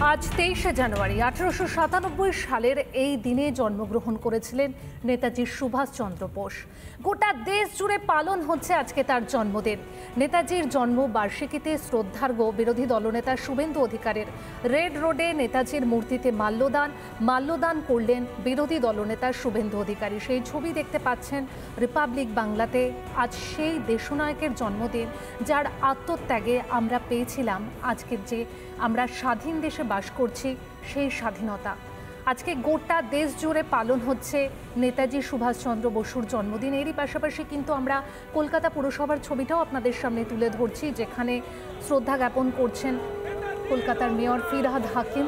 আজ 23শে জানুয়ারি 1897 সালের এই দিনে জন্মগ্রহণ করেছিলেন নেতাজি সুভাষচন্দ্র বোস। গোটা দেশ জুড়ে পালন হচ্ছে আজকে তার জন্মদিন। নেতাজির জন্মবার্ষিকীতে শ্রদ্ধার্ঘ্য বিরোধী দলনেতা শুভেন্দু অধিকারীর রেড রোডে নেতাজির মূর্তিতে মাল্যদান করলেন বিরোধী দলনেতা শুভেন্দু অধিকারী। সেই ছবি দেখতে পাচ্ছেন রিপাবলিক বাংলাতে। আজ সেই দেশনায়কের জন্মদিন, যার আত্মত্যাগে আমরা পেয়েছিলাম আজকের যে আমরা স্বাধীন দেশে বাস করছি সেই স্বাধীনতা। আজকে গোটা দেশ জুড়ে পালন হচ্ছে নেতাজি সুভাষচন্দ্র বসুর জন্মদিন। এরই পাশাপাশি কিন্তু আমরা কলকাতা পুরসভার ছবিটাও আপনাদের সামনে তুলে ধরছি, যেখানে শ্রদ্ধা জ্ঞাপন করছেন কলকাতার মেয়র ফিরহাদ হাকিম।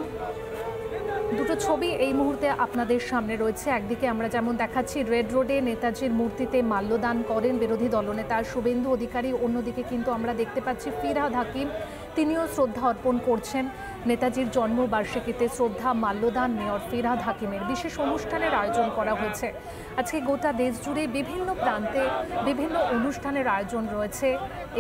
দুটো ছবি এই মুহূর্তে আপনাদের সামনে রয়েছে। একদিকে আমরা যেমন দেখাচ্ছি রেড রোডে নেতাজির মূর্তিতে মাল্যদান করেন বিরোধী দলনেতা শুভেন্দু অধিকারী, অন্যদিকে কিন্তু আমরা দেখতে পাচ্ছি ফিরহাদ হাকিম, তিনিও শ্রদ্ধা অর্পণ করছেন নেতাজির জন্মবার্ষিকীতে। শ্রদ্ধা মাল্যদান মেয়র ফিরহাদ হাকিমের বিশেষ অনুষ্ঠানের আয়োজন করা হয়েছে। আজকে গোটা দেশ জুড়ে বিভিন্ন প্রান্তে বিভিন্ন অনুষ্ঠানের আয়োজন রয়েছে।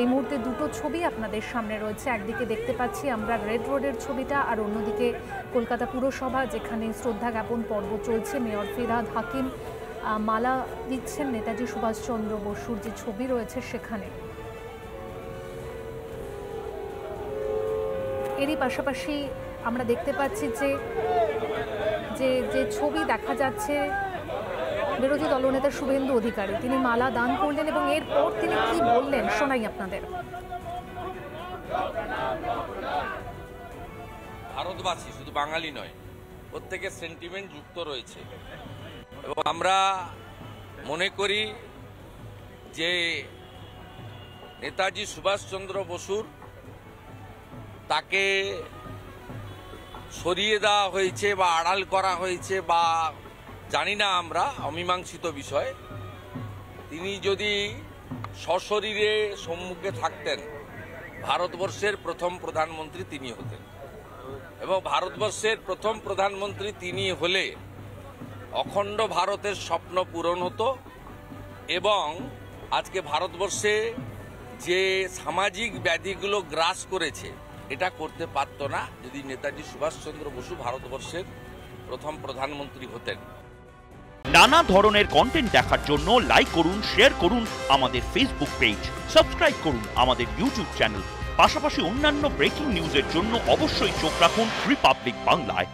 এই মুহূর্তে দুটো ছবি আপনাদের সামনে রয়েছে। একদিকে দেখতে পাচ্ছি আমরা রেড রোডের ছবিটা, আর অন্যদিকে কলকাতা পুরসভা, যেখানে শ্রদ্ধা জ্ঞাপন পর্ব চলছে। মেয়র ফিরহাদ হাকিম মালা দিচ্ছেন নেতাজি সুভাষচন্দ্র বসুর যে ছবি রয়েছে সেখানে। এরই পাশাপাশি আমরা দেখতে পাচ্ছি যে ছবি দেখা যাচ্ছে বিরোধী দলনেতা শুভেন্দু অধিকারী, তিনি মালা দান করলেন এবং এরপর তিনি কি বললেন শোনাই আপনাদের। ভারতবাসী শুধু বাঙালি নয়, প্রত্যেকের সেন্টিমেন্ট যুক্ত রয়েছে এবং আমরা মনে করি যে নেতাজি সুভাষচন্দ্র বসুর তাকে সরিয়ে দেওয়া হয়েছে বা আড়াল করা হয়েছে বা জানি না, আমরা অমীমাংসিত বিষয়। তিনি যদি সশরীরে সম্মুখে থাকতেন, ভারতবর্ষের প্রথম প্রধানমন্ত্রী তিনি হতেন এবং ভারতবর্ষের প্রথম প্রধানমন্ত্রী তিনি হলে অখণ্ড ভারতের স্বপ্ন পূরণ হতো এবং আজকে ভারতবর্ষে যে সামাজিক ব্যাধিগুলো গ্রাস করেছে এটা করতে পারত না যদি নেতাজি সুভাষচন্দ্র বসু ভারতবর্ষের প্রথম প্রধানমন্ত্রী হতেন। নানা ধরনের কন্টেন্ট দেখার জন্য লাইক করুন, শেয়ার করুন আমাদের ফেসবুক পেজ, সাবস্ক্রাইব করুন আমাদের ইউটিউব চ্যানেল। পাশাপাশি অন্যান্য ব্রেকিং নিউজের জন্য অবশ্যই চোখ রাখুন রিপাবলিক বাংলায়।